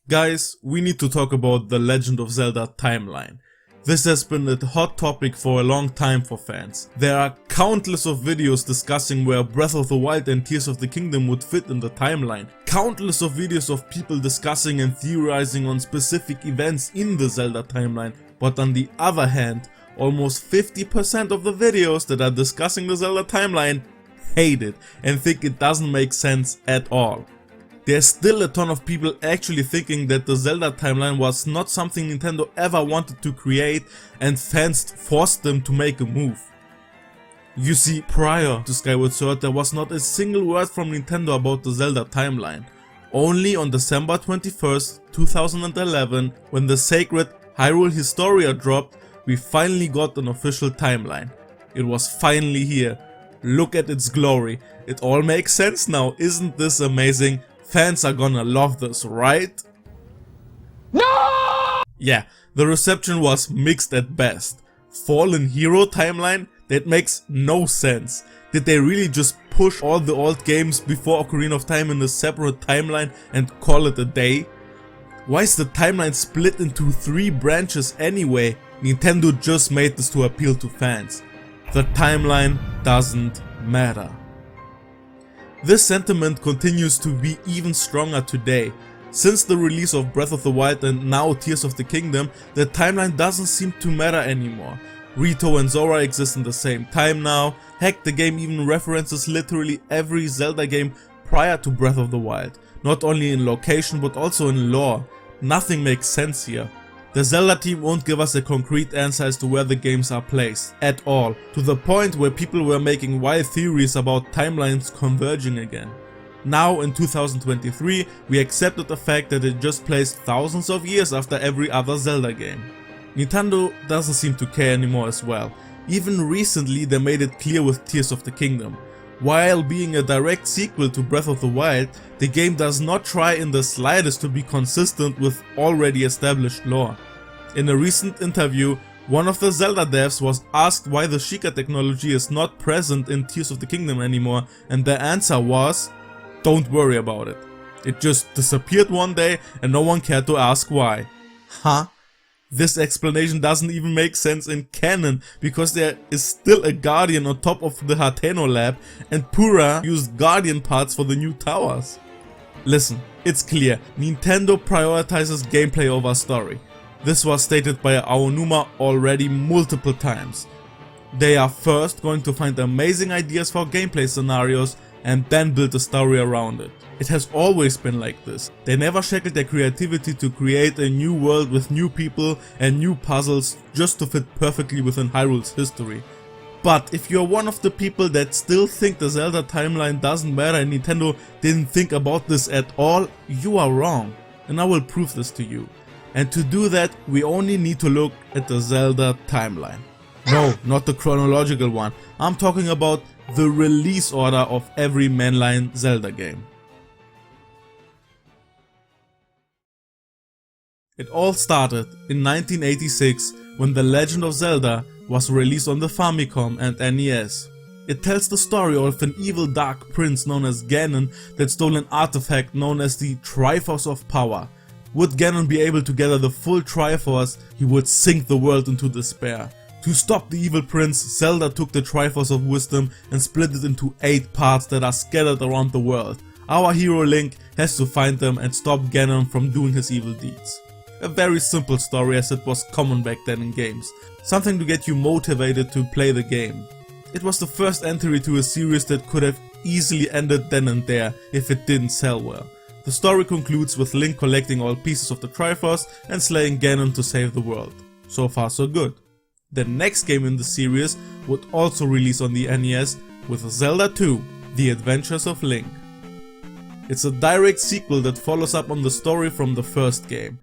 Guys, we need to talk about The Legend of Zelda Timeline. This has been a hot topic for a long time for fans. There are countless of videos discussing where Breath of the Wild and Tears of the Kingdom would fit in the timeline. Countless of videos of people discussing and theorizing on specific events in the Zelda timeline. But on the other hand, almost 50% of the videos that are discussing the Zelda timeline hate it and think it doesn't make sense at all. There's still a ton of people actually thinking that the Zelda timeline was not something Nintendo ever wanted to create and fans forced them to make a move. You see, prior to Skyward Sword there was not a single word from Nintendo about the Zelda timeline. Only on December 21st, 2011, when the sacred Hyrule Historia dropped, we finally got an official timeline. It was finally here. Look at its glory. It all makes sense now, isn't this amazing? Fans are gonna love this, right? No! Yeah, the reception was mixed at best. Fallen Hero timeline? That makes no sense. Did they really just push all the old games before Ocarina of Time in a separate timeline and call it a day? Why is the timeline split into 3 branches anyway? Nintendo just made this to appeal to fans. The timeline doesn't matter. This sentiment continues to be even stronger today. Since the release of Breath of the Wild and now Tears of the Kingdom, the timeline doesn't seem to matter anymore. Rito and Zora exist in the same time now. Heck, the game even references literally every Zelda game prior to Breath of the Wild. Not only in location but also in lore. Nothing makes sense here. The Zelda team won't give us a concrete answer as to where the games are placed, at all, to the point where people were making wild theories about timelines converging again. Now in 2023, we accepted the fact that it just placed thousands of years after every other Zelda game. Nintendo doesn't seem to care anymore as well. Even recently they made it clear with Tears of the Kingdom. While being a direct sequel to Breath of the Wild, the game does not try in the slightest to be consistent with already established lore. In a recent interview, one of the Zelda devs was asked why the Sheikah technology is not present in Tears of the Kingdom anymore, and their answer was, "Don't worry about it. It just disappeared one day and no one cared to ask why." Huh? This explanation doesn't even make sense in canon, because there is still a Guardian on top of the Hateno lab and Pura used Guardian parts for the new towers. Listen, it's clear, Nintendo prioritizes gameplay over story. This was stated by Aonuma already multiple times. They are first going to find amazing ideas for gameplay scenarios and then build a story around it. It has always been like this. They never shackled their creativity to create a new world with new people and new puzzles just to fit perfectly within Hyrule's history. But if you're one of the people that still think the Zelda timeline doesn't matter and Nintendo didn't think about this at all, you are wrong. And I will prove this to you. And to do that, we only need to look at the Zelda timeline. No, not the chronological one. I'm talking about the release order of every mainline Zelda game. It all started in 1986 when The Legend of Zelda was released on the Famicom and NES. It tells the story of an evil dark prince known as Ganon that stole an artifact known as the Triforce of Power. Would Ganon be able to gather the full Triforce, he would sink the world into despair. To stop the evil prince, Zelda took the Triforce of Wisdom and split it into 8 parts that are scattered around the world. Our hero Link has to find them and stop Ganon from doing his evil deeds. A very simple story as it was common back then in games. Something to get you motivated to play the game. It was the first entry to a series that could have easily ended then and there if it didn't sell well. The story concludes with Link collecting all pieces of the Triforce and slaying Ganon to save the world. So far so good. The next game in the series would also release on the NES with Zelda 2, The Adventures of Link. It's a direct sequel that follows up on the story from the first game.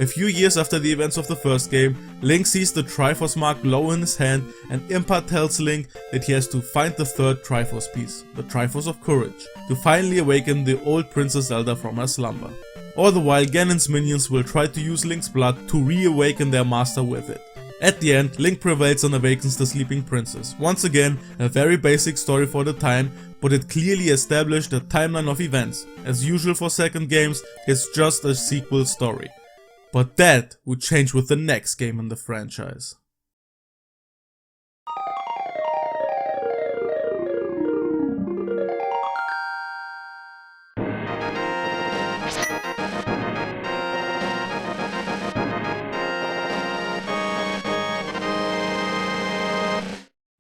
A few years after the events of the first game, Link sees the Triforce mark glow in his hand and Impa tells Link that he has to find the 3rd Triforce piece, the Triforce of Courage, to finally awaken the old Princess Zelda from her slumber. All the while, Ganon's minions will try to use Link's blood to reawaken their master with it. At the end, Link prevails and awakens the sleeping princess. Once again, a very basic story for the time, but it clearly established a timeline of events. As usual for second games, it's just a sequel story. But that would change with the next game in the franchise.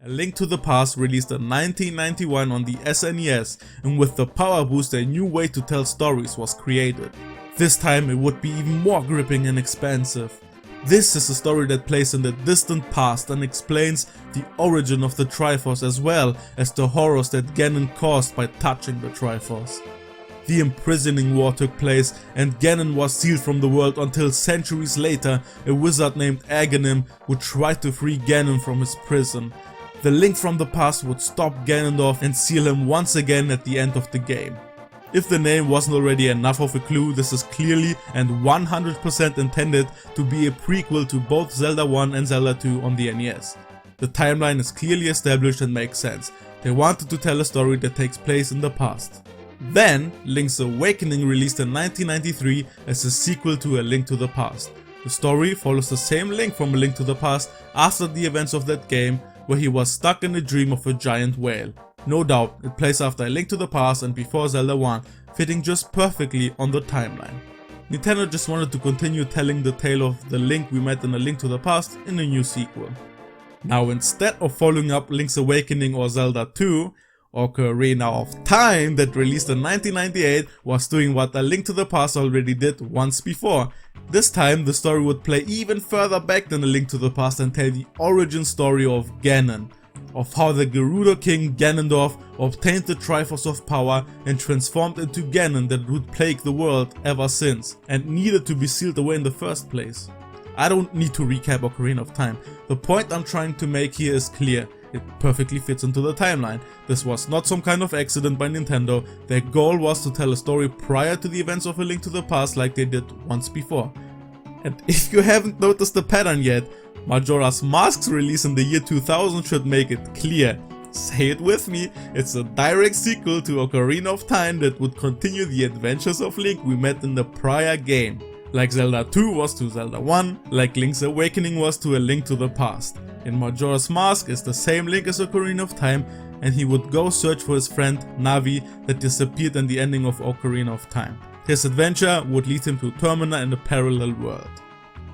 A Link to the Past released in 1991 on the SNES, and with the power boost a new way to tell stories was created. This time it would be even more gripping and expansive. This is a story that plays in the distant past and explains the origin of the Triforce as well as the horrors that Ganon caused by touching the Triforce. The imprisoning war took place and Ganon was sealed from the world until centuries later a wizard named Aghanim would try to free Ganon from his prison. The Link from the past would stop Ganondorf and seal him once again at the end of the game. If the name wasn't already enough of a clue, this is clearly and 100% intended to be a prequel to both Zelda 1 and Zelda 2 on the NES. The timeline is clearly established and makes sense. They wanted to tell a story that takes place in the past. Then, Link's Awakening released in 1993 as a sequel to A Link to the Past. The story follows the same Link from A Link to the Past after the events of that game, where he was stuck in a dream of a giant whale. No doubt, it plays after A Link to the Past and before Zelda 1, fitting just perfectly on the timeline. Nintendo just wanted to continue telling the tale of the Link we met in A Link to the Past in a new sequel. Now instead of following up Link's Awakening or Zelda 2, Ocarina of Time that released in 1998 was doing what A Link to the Past already did once before. This time the story would play even further back than A Link to the Past and tell the origin story of Ganon, of how the Gerudo King Ganondorf obtained the Triforce of Power and transformed into Ganon that would plague the world ever since and needed to be sealed away in the first place. I don't need to recap Ocarina of Time. The point I'm trying to make here is clear. It perfectly fits into the timeline. This was not some kind of accident by Nintendo. Their goal was to tell a story prior to the events of A Link to the Past like they did once before. And if you haven't noticed the pattern yet, Majora's Mask's release in the year 2000 should make it clear. Say it with me, it's a direct sequel to Ocarina of Time that would continue the adventures of Link we met in the prior game. Like Zelda 2 was to Zelda 1, like Link's Awakening was to A Link to the Past. In Majora's Mask is the same Link as Ocarina of Time, and he would go search for his friend Navi that disappeared in the ending of Ocarina of Time. His adventure would lead him to Termina in a parallel world.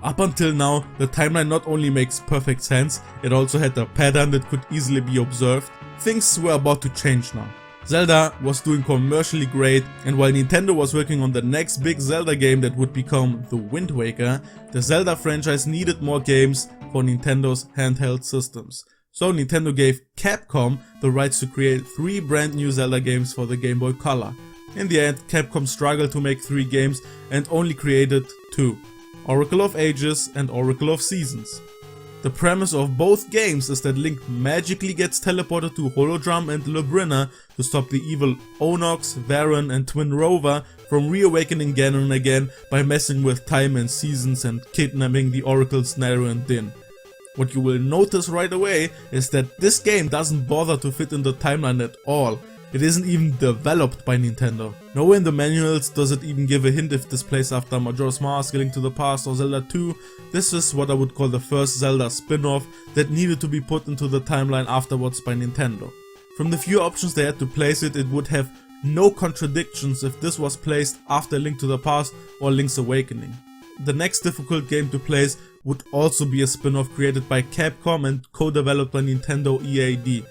Up until now, the timeline not only makes perfect sense, it also had a pattern that could easily be observed. Things were about to change now. Zelda was doing commercially great, and while Nintendo was working on the next big Zelda game that would become The Wind Waker, the Zelda franchise needed more games for Nintendo's handheld systems. So Nintendo gave Capcom the rights to create 3 brand new Zelda games for the Game Boy Color. In the end, Capcom struggled to make 3 games and only created 2. Oracle of Ages and Oracle of Seasons. The premise of both games is that Link magically gets teleported to Holodrum and Labrynna to stop the evil Onox, Varon and Twin Rover from reawakening Ganon again by messing with time and seasons and kidnapping the Oracles Naru and Din. What you will notice right away is that this game doesn't bother to fit in the timeline at all. It isn't even developed by Nintendo. Nowhere in the manuals does it even give a hint if this plays after Majora's Mask, A Link to the Past or Zelda 2. This is what I would call the first Zelda spin-off that needed to be put into the timeline afterwards by Nintendo. From the few options they had to place it, it would have no contradictions if this was placed after A Link to the Past or Link's Awakening. The next difficult game to place would also be a spin-off created by Capcom and co-developed by Nintendo EAD.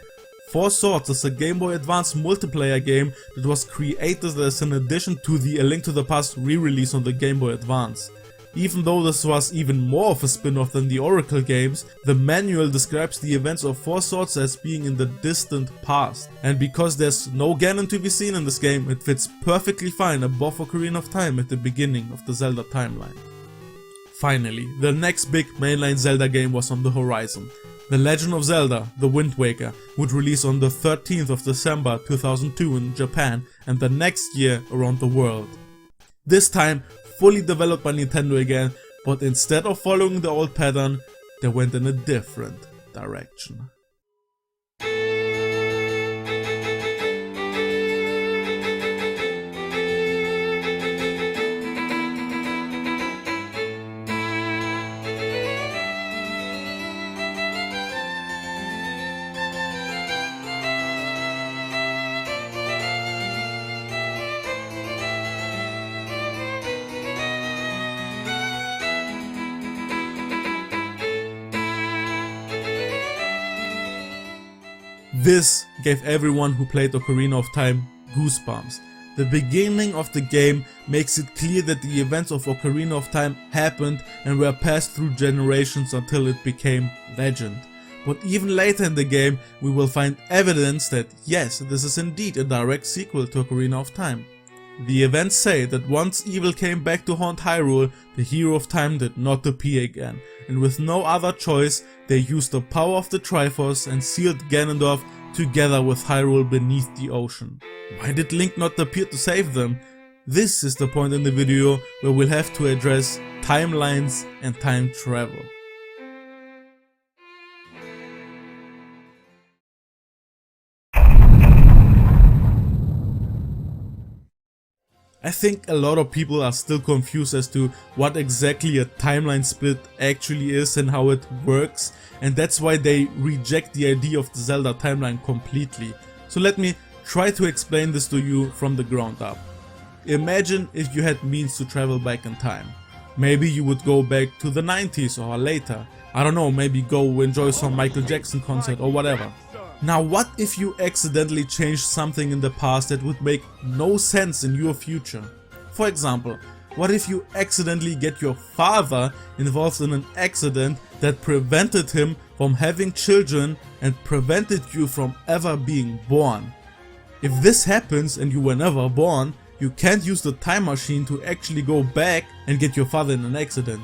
Four Swords is a Game Boy Advance multiplayer game that was created as an addition to the A Link to the Past re-release on the Game Boy Advance. Even though this was even more of a spin-off than the Oracle games, the manual describes the events of Four Swords as being in the distant past. And because there's no Ganon to be seen in this game, it fits perfectly fine above Ocarina of Time at the beginning of the Zelda timeline. Finally, the next big mainline Zelda game was on the horizon. The Legend of Zelda: The Wind Waker would release on the 13th of December 2002 in Japan and the next year around the world. This time fully developed by Nintendo again, but instead of following the old pattern, they went in a different direction. This gave everyone who played Ocarina of Time goosebumps. The beginning of the game makes it clear that the events of Ocarina of Time happened and were passed through generations until it became legend. But even later in the game we will find evidence that yes, this is indeed a direct sequel to Ocarina of Time. The events say that once evil came back to haunt Hyrule, the hero of time did not appear again, and with no other choice they used the power of the Triforce and sealed Ganondorf together with Hyrule beneath the ocean. Why did Link not appear to save them? This is the point in the video where we'll have to address timelines and time travel. I think a lot of people are still confused as to what exactly a timeline split actually is and how it works, and that's why they reject the idea of the Zelda timeline completely. So let me try to explain this to you from the ground up. Imagine if you had means to travel back in time. Maybe you would go back to the 90s or later. I don't know, maybe go enjoy some Michael Jackson concert or whatever. Now what if you accidentally changed something in the past that would make no sense in your future? For example, what if you accidentally get your father involved in an accident that prevented him from having children and prevented you from ever being born? If this happens and you were never born, you can't use the time machine to actually go back and get your father in an accident.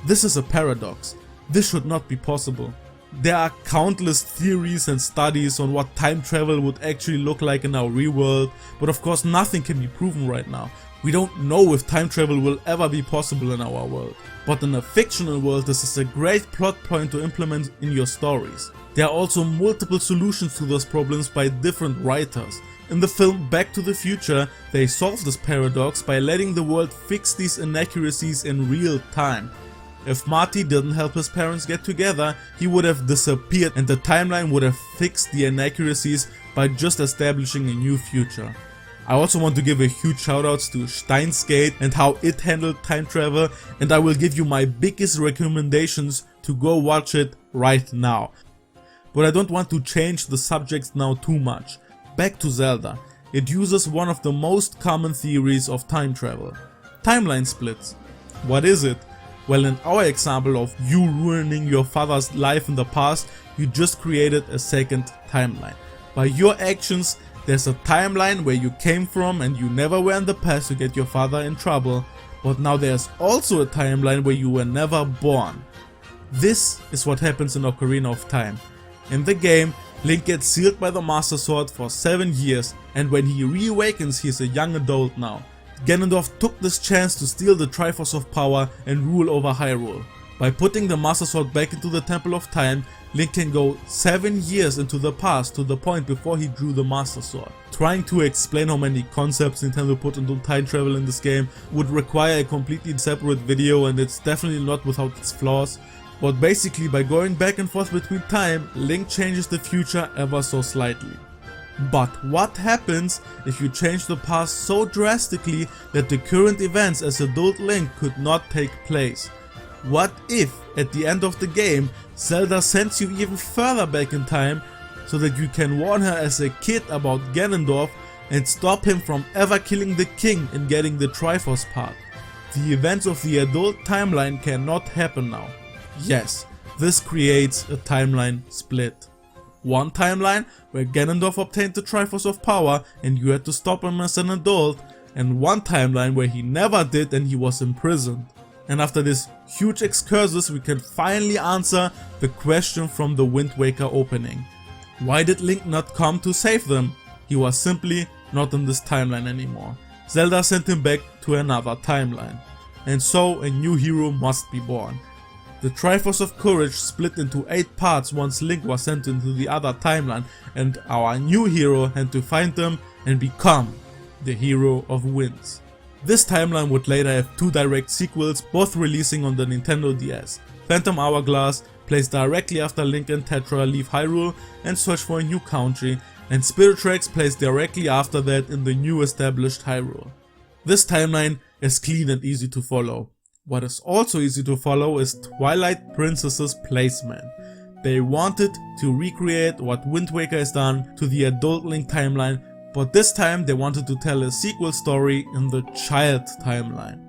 This is a paradox. This should not be possible. There are countless theories and studies on what time travel would actually look like in our real world, but of course nothing can be proven right now. We don't know if time travel will ever be possible in our world. But in a fictional world, this is a great plot point to implement in your stories. There are also multiple solutions to those problems by different writers. In the film Back to the Future, they solve this paradox by letting the world fix these inaccuracies in real time. If Marty didn't help his parents get together, he would have disappeared and the timeline would have fixed the inaccuracies by just establishing a new future. I also want to give a huge shoutouts to Steins Gate and how it handled time travel, and I will give you my biggest recommendations to go watch it right now. But I don't want to change the subject now too much. Back to Zelda. It uses one of the most common theories of time travel. Timeline splits. What is it? Well, in our example of you ruining your father's life in the past, you just created a second timeline. By your actions, there's a timeline where you came from and you never were in the past to get your father in trouble, but now there's also a timeline where you were never born. This is what happens in Ocarina of Time. In the game, Link gets sealed by the Master Sword for 7 years, and when he reawakens, he's a young adult now. Ganondorf took this chance to steal the Triforce of Power and rule over Hyrule. By putting the Master Sword back into the Temple of Time, Link can go 7 years into the past to the point before he drew the Master Sword. Trying to explain how many concepts Nintendo put into time travel in this game would require a completely separate video, and it's definitely not without its flaws. But basically, by going back and forth between time, Link changes the future ever so slightly. But what happens if you change the past so drastically that the current events as adult Link could not take place? What if, at the end of the game, Zelda sends you even further back in time so that you can warn her as a kid about Ganondorf and stop him from ever killing the king and getting the Triforce part? The events of the adult timeline cannot happen now. Yes, this creates a timeline split. One timeline where Ganondorf obtained the Triforce of Power and you had to stop him as an adult, and one timeline where he never did and he was imprisoned. And after this huge excursus, we can finally answer the question from the Wind Waker opening. Why did Link not come to save them? He was simply not in this timeline anymore. Zelda sent him back to another timeline. And so a new hero must be born. The Triforce of Courage split into 8 parts once Link was sent into the other timeline, and our new hero had to find them and become the Hero of Winds. This timeline would later have 2 direct sequels, both releasing on the Nintendo DS. Phantom Hourglass plays directly after Link and Tetra leave Hyrule and search for a new country, and Spirit Tracks plays directly after that in the new established Hyrule. This timeline is clean and easy to follow. What is also easy to follow is Twilight Princess's placement. They wanted to recreate what Wind Waker has done to the adult Link timeline, but this time they wanted to tell a sequel story in the child timeline.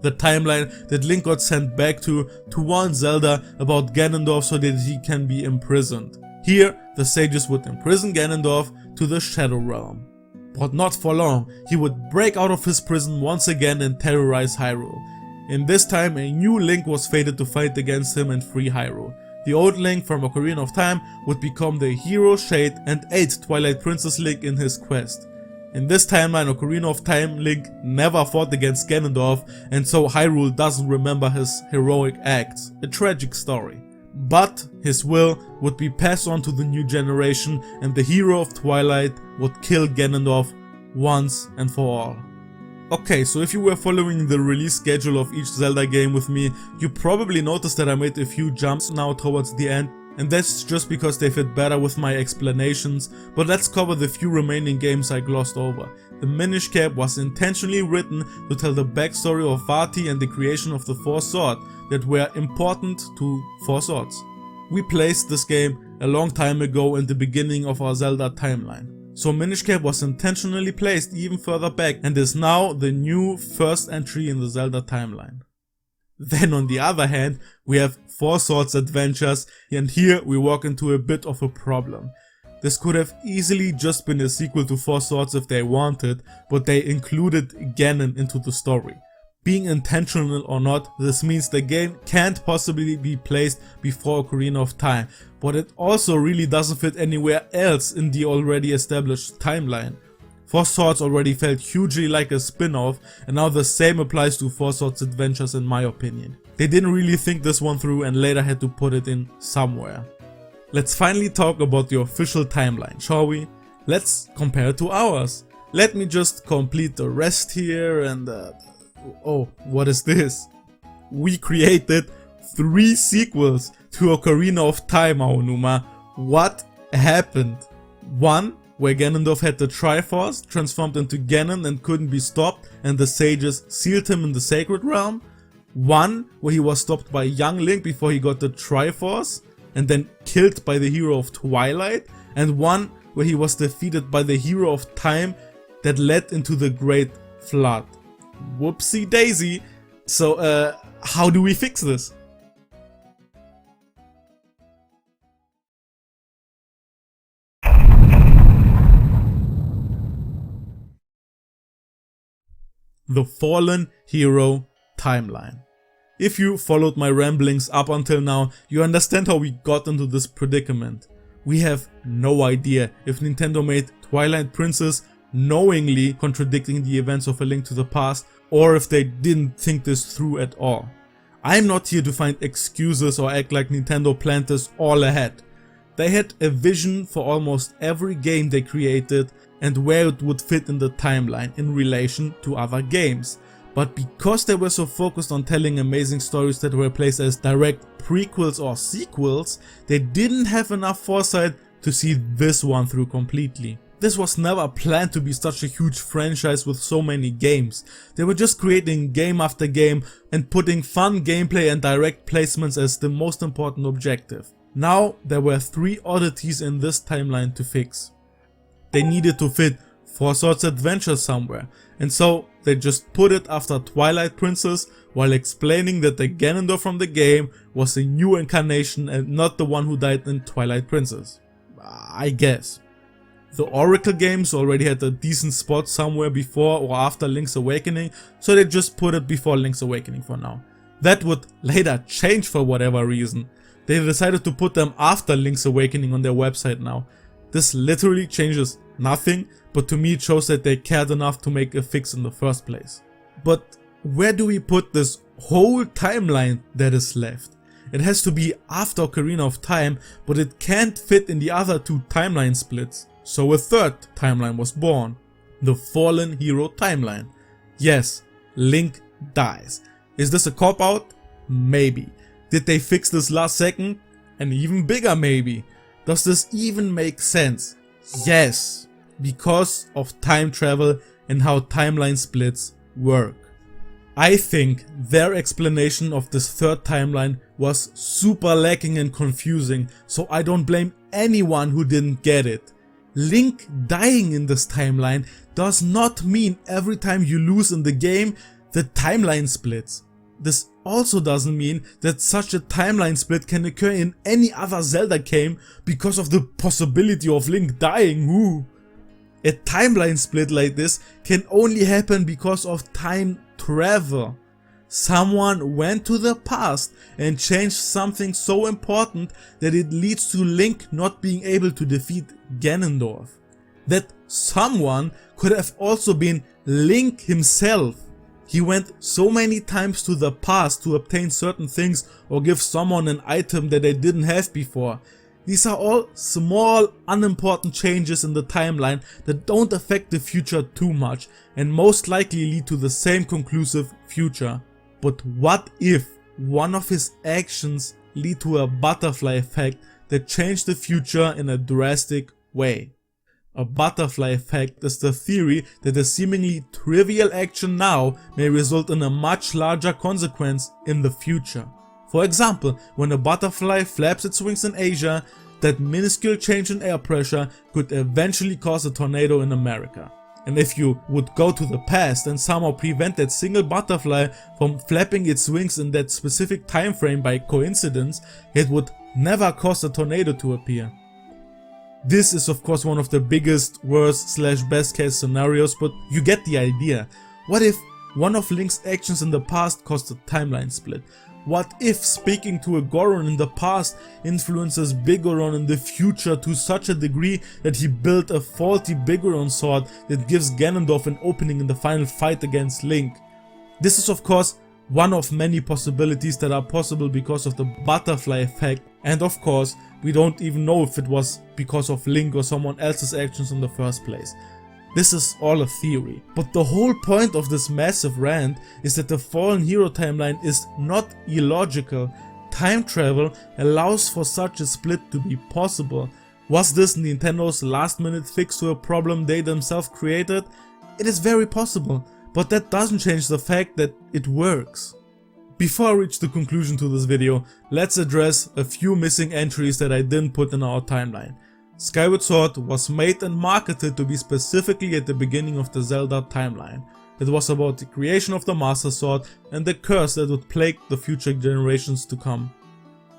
The timeline that Link got sent back to warn Zelda about Ganondorf so that he can be imprisoned. Here, the sages would imprison Ganondorf to the Shadow Realm. But not for long, he would break out of his prison once again and terrorize Hyrule. In this time, a new Link was fated to fight against him and free Hyrule. The old Link from Ocarina of Time would become the hero Shade and aid Twilight Princess Link in his quest. In this timeline, Ocarina of Time Link never fought against Ganondorf, and so Hyrule doesn't remember his heroic acts, a tragic story. But his will would be passed on to the new generation, and the hero of Twilight would kill Ganondorf once and for all. Okay, so if you were following the release schedule of each Zelda game with me, you probably noticed that I made a few jumps now towards the end, and that's just because they fit better with my explanations, but let's cover the few remaining games I glossed over. The Minish Cap was intentionally written to tell the backstory of Vati and the creation of the Four Swords that were important to Four Swords. We placed this game a long time ago in the beginning of our Zelda timeline. So Minish Cap was intentionally placed even further back and is now the new first entry in the Zelda timeline. Then on the other hand, we have Four Swords Adventures, and here we walk into a bit of a problem. This could have easily just been a sequel to Four Swords if they wanted, but they included Ganon into the story. Being intentional or not, this means the game can't possibly be placed before Ocarina of Time, but it also really doesn't fit anywhere else in the already established timeline. Four Swords already felt hugely like a spin-off, and now the same applies to Four Swords Adventures in my opinion. They didn't really think this one through and later had to put it in somewhere. Let's finally talk about the official timeline, shall we? Let's compare it to ours. Let me just complete the rest here and oh, what is this? We created 3 sequels to Ocarina of Time, Aonuma. What happened? 1, where Ganondorf had the Triforce, transformed into Ganon and couldn't be stopped, and the sages sealed him in the Sacred Realm. 1, where he was stopped by young Link before he got the Triforce, and then killed by the hero of Twilight. And 1, where he was defeated by the hero of Time that led into the Great Flood. Whoopsie daisy. So how do we fix this? The Fallen Hero Timeline. If you followed my ramblings up until now, you understand how we got into this predicament. We have no idea if Nintendo made Twilight Princess knowingly contradicting the events of A Link to the Past, or if they didn't think this through at all. I'm not here to find excuses or act like Nintendo planned this all ahead. They had a vision for almost every game they created and where it would fit in the timeline in relation to other games. But because they were so focused on telling amazing stories that were placed as direct prequels or sequels, they didn't have enough foresight to see this one through completely. This was never planned to be such a huge franchise with so many games. They were just creating game after game and putting fun gameplay and direct placements as the most important objective. Now there were 3 oddities in this timeline to fix. They needed to fit Four Swords Adventure somewhere, and so they just put it after Twilight Princess while explaining that the Ganondorf from the game was a new incarnation and not the one who died in Twilight Princess. I guess. The Oracle games already had a decent spot somewhere before or after Link's Awakening, so they just put it before Link's Awakening for now. That would later change for whatever reason. They decided to put them after Link's Awakening on their website now. This literally changes nothing, but to me it shows that they cared enough to make a fix in the first place. But where do we put this whole timeline that is left? It has to be after Ocarina of Time, but it can't fit in the other 2 timeline splits. So a 3rd timeline was born, the Fallen Hero Timeline. Yes, Link dies. Is this a cop-out? Maybe. Did they fix this last second? An even bigger maybe. Does this even make sense? Yes, because of time travel and how timeline splits work. I think their explanation of this third timeline was super lacking and confusing, so I don't blame anyone who didn't get it. Link dying in this timeline does not mean every time you lose in the game, the timeline splits. This also doesn't mean that such a timeline split can occur in any other Zelda game because of the possibility of Link dying. Ooh. A timeline split like this can only happen because of time travel. Someone went to the past and changed something so important that it leads to Link not being able to defeat Ganondorf. That someone could have also been Link himself. He went so many times to the past to obtain certain things or give someone an item that they didn't have before. These are all small, unimportant changes in the timeline that don't affect the future too much and most likely lead to the same conclusive future. But what if one of his actions lead to a butterfly effect that changed the future in a drastic way? A butterfly effect is the theory that a seemingly trivial action now may result in a much larger consequence in the future. For example, when a butterfly flaps its wings in Asia, that minuscule change in air pressure could eventually cause a tornado in America. And if you would go to the past and somehow prevent that single butterfly from flapping its wings in that specific time frame by coincidence, it would never cause a tornado to appear. This is of course one of the biggest, worst / best case scenarios, but you get the idea. What if one of Link's actions in the past caused a timeline split? What if speaking to a Goron in the past influences Big Goron in the future to such a degree that he built a faulty Big Goron sword that gives Ganondorf an opening in the final fight against Link? This is of course one of many possibilities that are possible because of the butterfly effect, and of course we don't even know if it was because of Link or someone else's actions in the first place. This is all a theory, but the whole point of this massive rant is that the Fallen Hero timeline is not illogical. Time travel allows for such a split to be possible. Was this Nintendo's last minute fix to a problem they themselves created? It is very possible, but that doesn't change the fact that it works. Before I reach the conclusion to this video, let's address a few missing entries that I didn't put in our timeline. Skyward Sword was made and marketed to be specifically at the beginning of the Zelda timeline. It was about the creation of the Master Sword and the curse that would plague the future generations to come.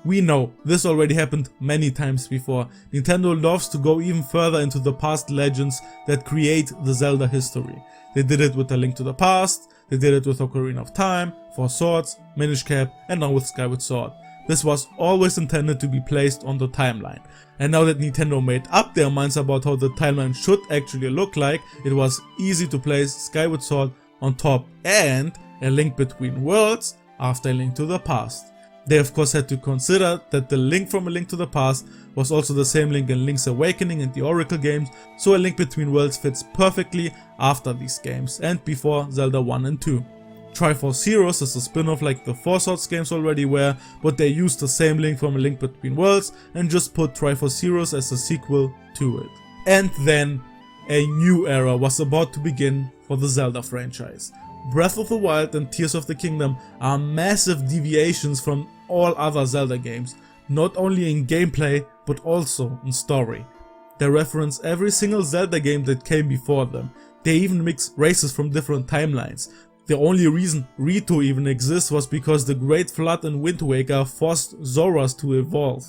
We know this already happened many times before. Nintendo loves to go even further into the past legends that create the Zelda history. They did it with A Link to the Past, they did it with Ocarina of Time, Four Swords, Minish Cap, and now with Skyward Sword. This was always intended to be placed on the timeline. And now that Nintendo made up their minds about how the timeline should actually look like, it was easy to place Skyward Sword on top and A Link Between Worlds after A Link to the Past. They of course had to consider that the Link from A Link to the Past was also the same Link in Link's Awakening and the Oracle games, so A Link Between Worlds fits perfectly after these games and before Zelda 1 and 2. Triforce Heroes is a spin-off like the Four Swords games already were, but they used the same Link from A Link Between Worlds and just put Triforce Heroes as a sequel to it. And then a new era was about to begin for the Zelda franchise. Breath of the Wild and Tears of the Kingdom are massive deviations from all other Zelda games, not only in gameplay but also in story. They reference every single Zelda game that came before them. They even mix races from different timelines. The only reason Rito even exists was because the Great Flood in Wind Waker forced Zoras to evolve.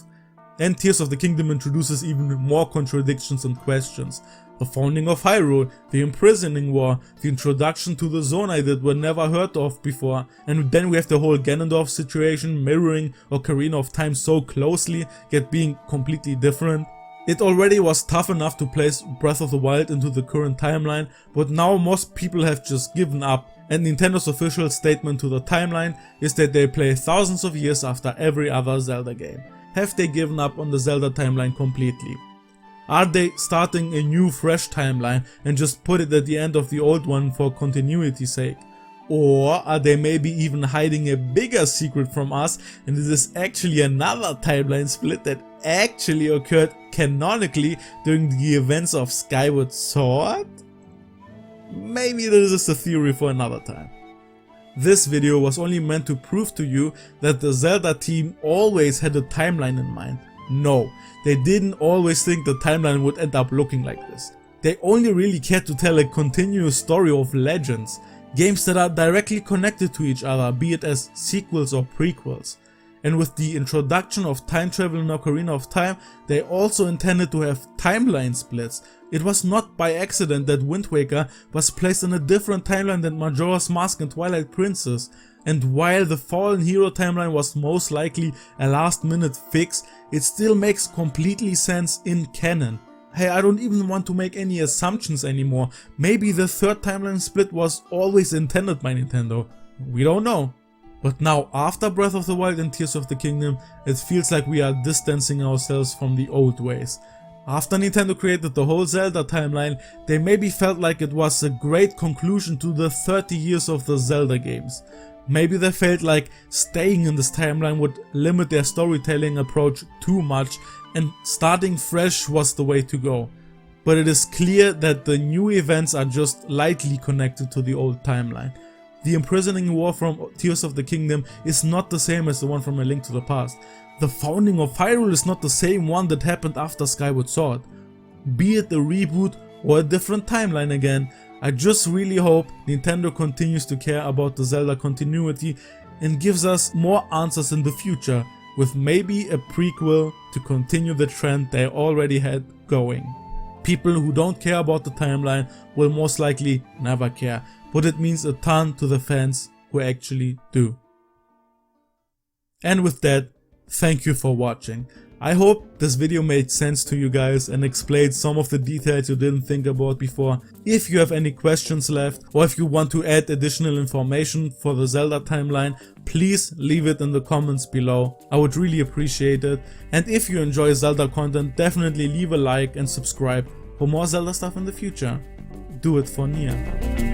And Tears of the Kingdom introduces even more contradictions and questions. The founding of Hyrule, the imprisoning war, the introduction to the Zonai that were never heard of before, and then we have the whole Ganondorf situation mirroring Ocarina of Time so closely, yet being completely different. It already was tough enough to place Breath of the Wild into the current timeline, but now most people have just given up. And Nintendo's official statement to the timeline is that they play thousands of years after every other Zelda game. Have they given up on the Zelda timeline completely? Are they starting a new fresh timeline and just put it at the end of the old one for continuity's sake? Or are they maybe even hiding a bigger secret from us and it is actually another timeline split that actually occurred canonically during the events of Skyward Sword? Maybe this is a theory for another time. This video was only meant to prove to you that the Zelda team always had a timeline in mind. No, they didn't always think the timeline would end up looking like this. They only really cared to tell a continuous story of legends, games that are directly connected to each other, be it as sequels or prequels. And with the introduction of time travel in Ocarina of Time, they also intended to have timeline splits. It was not by accident that Wind Waker was placed in a different timeline than Majora's Mask and Twilight Princess. And while the Fallen Hero timeline was most likely a last minute fix, it still makes completely sense in canon. Hey, I don't even want to make any assumptions anymore. Maybe the third timeline split was always intended by Nintendo. We don't know. But now, after Breath of the Wild and Tears of the Kingdom, it feels like we are distancing ourselves from the old ways. After Nintendo created the whole Zelda timeline, they maybe felt like it was a great conclusion to the 30 years of the Zelda games. Maybe they felt like staying in this timeline would limit their storytelling approach too much, and starting fresh was the way to go. But it is clear that the new events are just lightly connected to the old timeline. The imprisoning war from Tears of the Kingdom is not the same as the one from A Link to the Past. The founding of Hyrule is not the same one that happened after Skyward Sword. Be it a reboot or a different timeline again, I just really hope Nintendo continues to care about the Zelda continuity and gives us more answers in the future, with maybe a prequel to continue the trend they already had going. People who don't care about the timeline will most likely never care, but it means a ton to the fans who actually do. And with that, thank you for watching. I hope this video made sense to you guys and explained some of the details you didn't think about before. If you have any questions left, or if you want to add additional information for the Zelda timeline, please leave it in the comments below. I would really appreciate it. And if you enjoy Zelda content, definitely leave a like and subscribe for more Zelda stuff in the future. Do it for Nia.